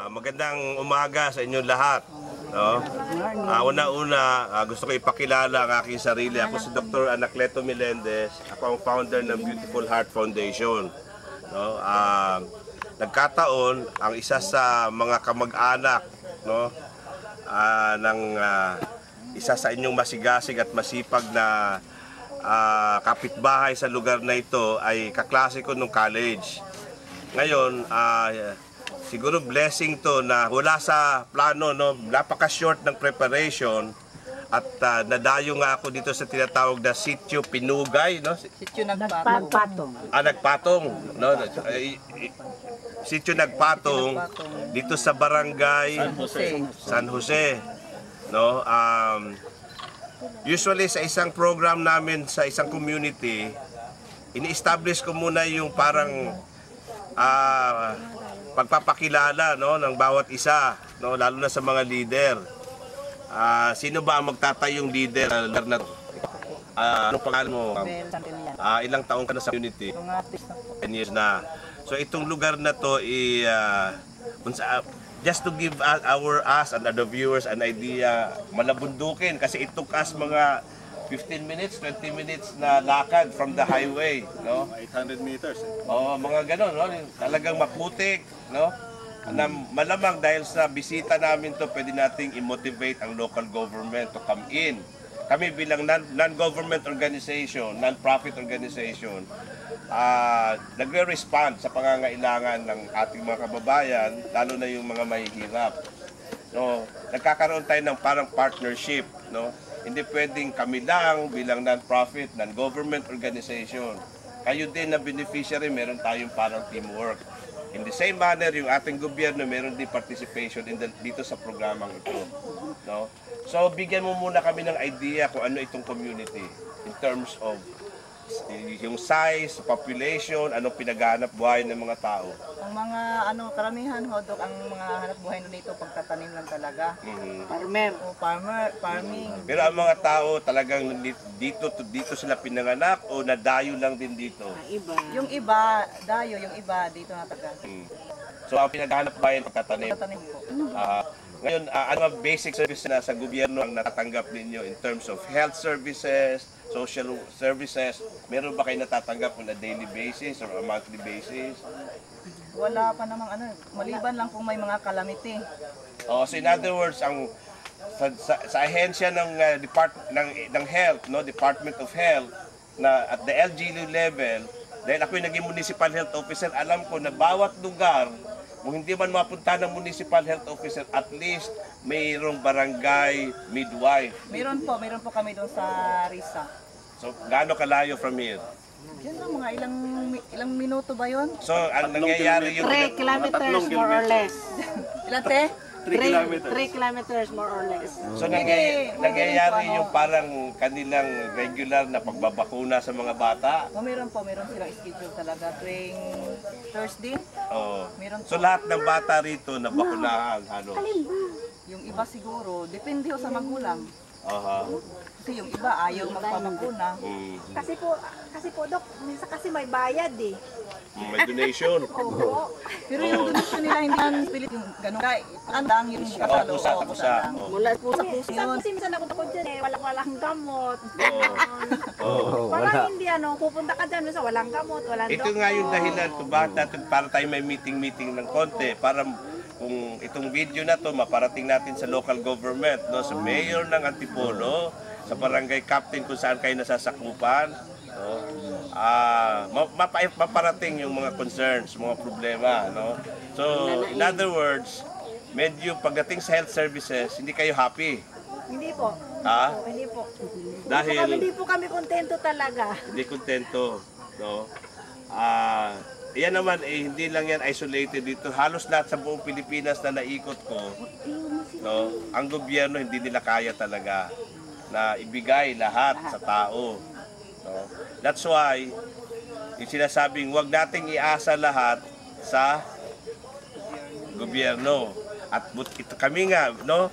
Magandang umaga sa inyong lahat. No? Una-una, gusto ko ipakilala ang aking sarili. Ako si Dr. Anacleto Melendez. Ako ang founder ng Beautiful Heart Foundation. No? Nagkataon, ang isa sa mga kamag-anak, no? Ng isa sa inyong masigasig at masipag na kapitbahay sa lugar na ito ay kaklase ko nung college. Ngayon, siguro blessing to na wala sa plano, no? Napaka-short ng preparation at nadayo nga ako dito sa tinatawag na Sitio Pinugay, no? Sitio Nagpatong. Nagpatong, no? Sitio Nagpatong dito sa barangay San Jose, no? Usually sa isang program namin sa isang community, ini-establish ko muna yung parang pagpapakilala, no, ng bawat isa, no, lalo na sa mga leader. Sino ba ang magtatayong leader? Anong pangalan mo? Ilang taon ka na sa community? 10 years na. So itong lugar na to just to give us and the viewers an idea, malabundukin kasi it took us mga 15 minutes, 20 minutes na lakad from the highway, no? 800 meters. Mga ganon, no? Talagang maputik, no? Na malamang dahil sa bisita namin to, pwede nating i-motivate ang local government to come in. Kami bilang non-government organization, non-profit organization, nagre-respond sa pangangailangan ng ating mga kababayan, lalo na yung mga mahihirap. No, nagkakaroon tayo ng parang partnership, no? Hindi pwedeng kami lang bilang non-profit, non-government organization. Kayo din na beneficiary, meron tayong parang teamwork. In the same manner, yung ating gobyerno, meron din participation dito sa programang ito. No? So, bigyan mo muna kami ng idea kung ano itong community in terms of yung size, population, anong pinaghahanap buhay ng mga tao. Ang mga karamihan hodok ang mga hanap buhay nito pagtatanim lang talaga. Farming. Pero ang mga tao talagang dito sila pinanganak o nadayo lang din dito. Yung iba dayo, yung iba dito na taga. So ang pinaghahanap buhay pagtatanim. Pagtatanim po. Ngayon, ano ang basic services na sa gobyerno ang natatanggap ninyo in terms of health services, social services? Meron ba kayo natatanggap on a daily basis or a monthly basis? Wala pa namang maliban lang kung may mga calamity. So in other words, ang sa ahensya ng health, no, Department of Health na at the LGU level, dahil ako'y naging municipal health officer, alam ko na bawat lugar, kung hindi man mapunta ng municipal health officer, at least mayroong barangay midwife. Meron po kami doon sa Risa. So, gaano kalayo from here? Yan lang, mga ilang minuto ba yun? So, ang nangyayari yung... 3 kilometers more or less. Ilan te? 3 kilometers more or less. So, nangyayari yung parang kanilang regular na pagbabakuna sa mga bata? Meron silang schedule talaga tuwing Thursday. Meron So, lahat ng bata rito na bakunahan, Yung iba siguro, depende sa magulang. Aha. Kasi yung iba ayaw magpamaguna. Kasi po, Dok, minsan kasi may bayad eh. May donation. Oo. Pero yung donation nila hindi lang pilit yung gano'n. Lang yung kasalo. Pusa. Mula po sa puso yun. Kasi minsan ako dyan eh, walang gamot. Oo. Parang hindi pupunta ka dyan sa walang gamot, walang Ito nga yung dahilan kung bakit natin para tayo may meeting ng konti. Para kung itong video na to maparating natin sa local government, no, sa mayor ng Antipolo, sa barangay captain kung saan kayo nasasakupan, no, maparating yung mga concerns, mga problema, no. So, in other words, medyo pagdating sa health services, hindi kayo happy. Hindi po. Hindi po. Dahil Hindi po kami kontento talaga. hindi kontento, no. Yan naman hindi lang yan isolated dito. Halos lahat sa buong Pilipinas na naikot ko, no, ang gobyerno hindi nila kaya talaga na ibigay lahat sa tao. No? That's why yung sinasabing wag nating iasa lahat sa gobyerno. At ito kami nga, no,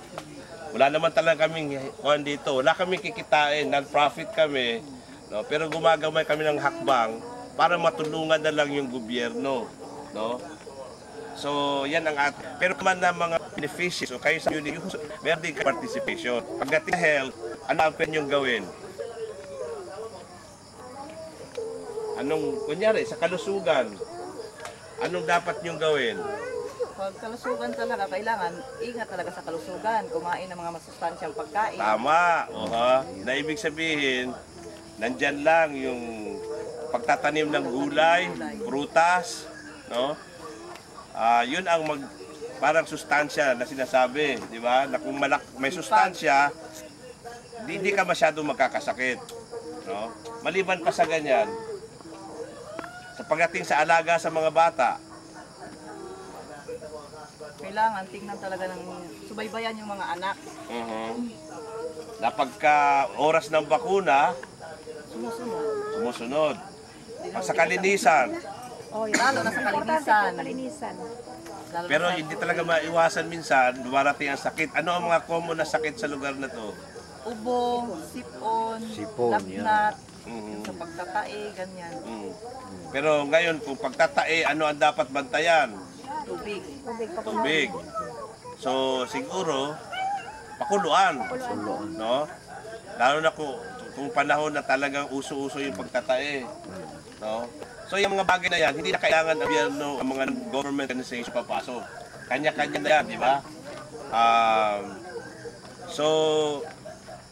wala naman talaga kaming kuhan dito. Wala kaming kikitain, non-profit kami, no, pero gumagaway kami ng hakbang para matulungan na lang yung gobyerno, no? So, yan ang pero naman na mga beneficiaries, so kayo sa unit, meron din participation. Pagdating sa health, ano ang pwede niyong gawin? Kunyari, sa kalusugan, anong dapat niyong gawin? Pag kalusugan talaga, kailangan ingat talaga sa kalusugan. Kumain ng mga masustansyang pagkain. Tama. Na ibig sabihin, nandyan lang yung pagtatanim ng gulay, prutas, no? Yun ang parang sustansya na sinasabi, di ba? Na kung may sustansya, hindi ka masyadong magkakasakit, no? Maliban pa sa ganyan, sa pagdating sa alaga sa mga bata, Kailangan tingnan talaga ng subaybayan yung mga anak. na pagka oras ng bakuna, Sumusunod. sumusunod. Sa kalinisan, Lalo na sa Importante kalinisan. po kalinisan. Lalo pero na hindi talaga maiwasan minsan, dumarating ang sakit. Ano ang mga common na sakit sa lugar na to? ubong, sipon, lagnat, sa pagtatae, ganyan. Pero ngayon, kung pagtatae, ano ang dapat bantayan? Tubig. Tubig pa po. Tubig. So, siguro, pakuluan. No? Lalo na kung panahon na talagang uso-uso yung pagtatae. No? So, yung mga bagay na yan, hindi na kailangan ang mga government organization papasok. Kanya-kanya na yan, di ba? So,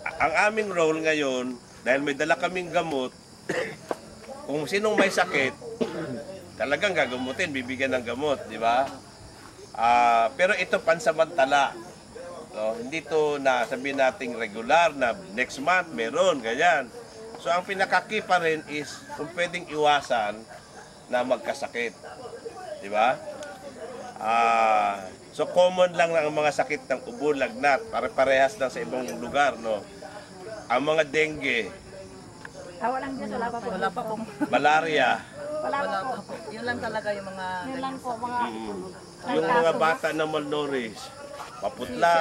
ang aming role ngayon, dahil may dala kaming gamot, kung sinong may sakit, talagang gagamutin, bibigyan ng gamot, di ba? Pero ito pansamantala. No? Hindi to na sabihin nating regular na next month meron, ganyan. So ang pinaka-key pa rin is kung pwedeng iwasan na magkasakit. Di ba? So common lang ang mga sakit ng ubo, lagnat, pare-parehas lang sa ibang lugar, no? Ang mga dengue, Tawa lang dyan, wala pa po. Wala pa pong, malaria, Wala pa wala po. pa po. Yun lang talaga yung mga Yun lang po, mga yung mga bata na malnourished, maputla.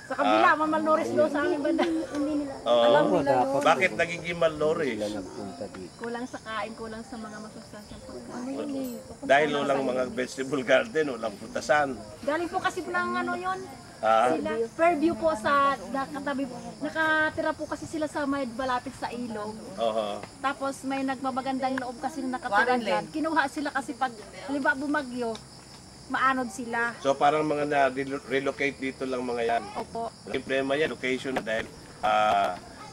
sa kabila, mamalnourished daw sa aming banda. Hindi nila. Oo. Bakit nagiging malnourished? Kulang sa kain, kulang sa mga masustansyang pagkain. Dahil walang mga vegetable garden, walang putasan. Galing po kasi po ng ano yun, Ah, sila, Fairview po sa nakatabi, nakatira po kasi sila sa may balapit sa ilog. oo. Tapos may nagmamagandang loob kasi na nakatira Warren dyan. Kinuha sila kasi pag halimbawa bumagyo, maanod sila. So parang mga na-relocate dito lang mga yan. Opo. Yung problema yan, location na dahil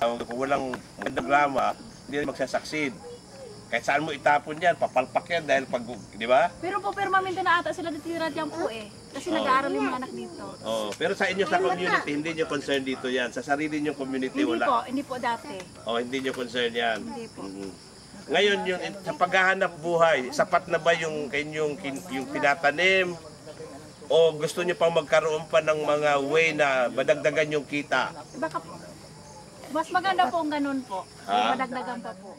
kung walang magandang grama, hindi na magsasucceed. Kahit saan mo itapon yan, papalpak yan dahil pag, di ba? Pero po permanente na ata sila ditira dyan po eh. Kasi nag-aaral yung mga anak dito. Oh, pero sa inyo sa community, hindi nyo concern dito yan. Sa sarili nyo community, wala. Hindi po dati. Oh, hindi nyo concern yan. Hindi po. Ngayon, yung sa paghahanap buhay, sapat na ba yung yung tinatanim? O gusto nyo pang magkaroon pa ng mga way na madagdagan yung kita? Baka mas maganda po ang ganun po. Ha? Madagdagan pa po.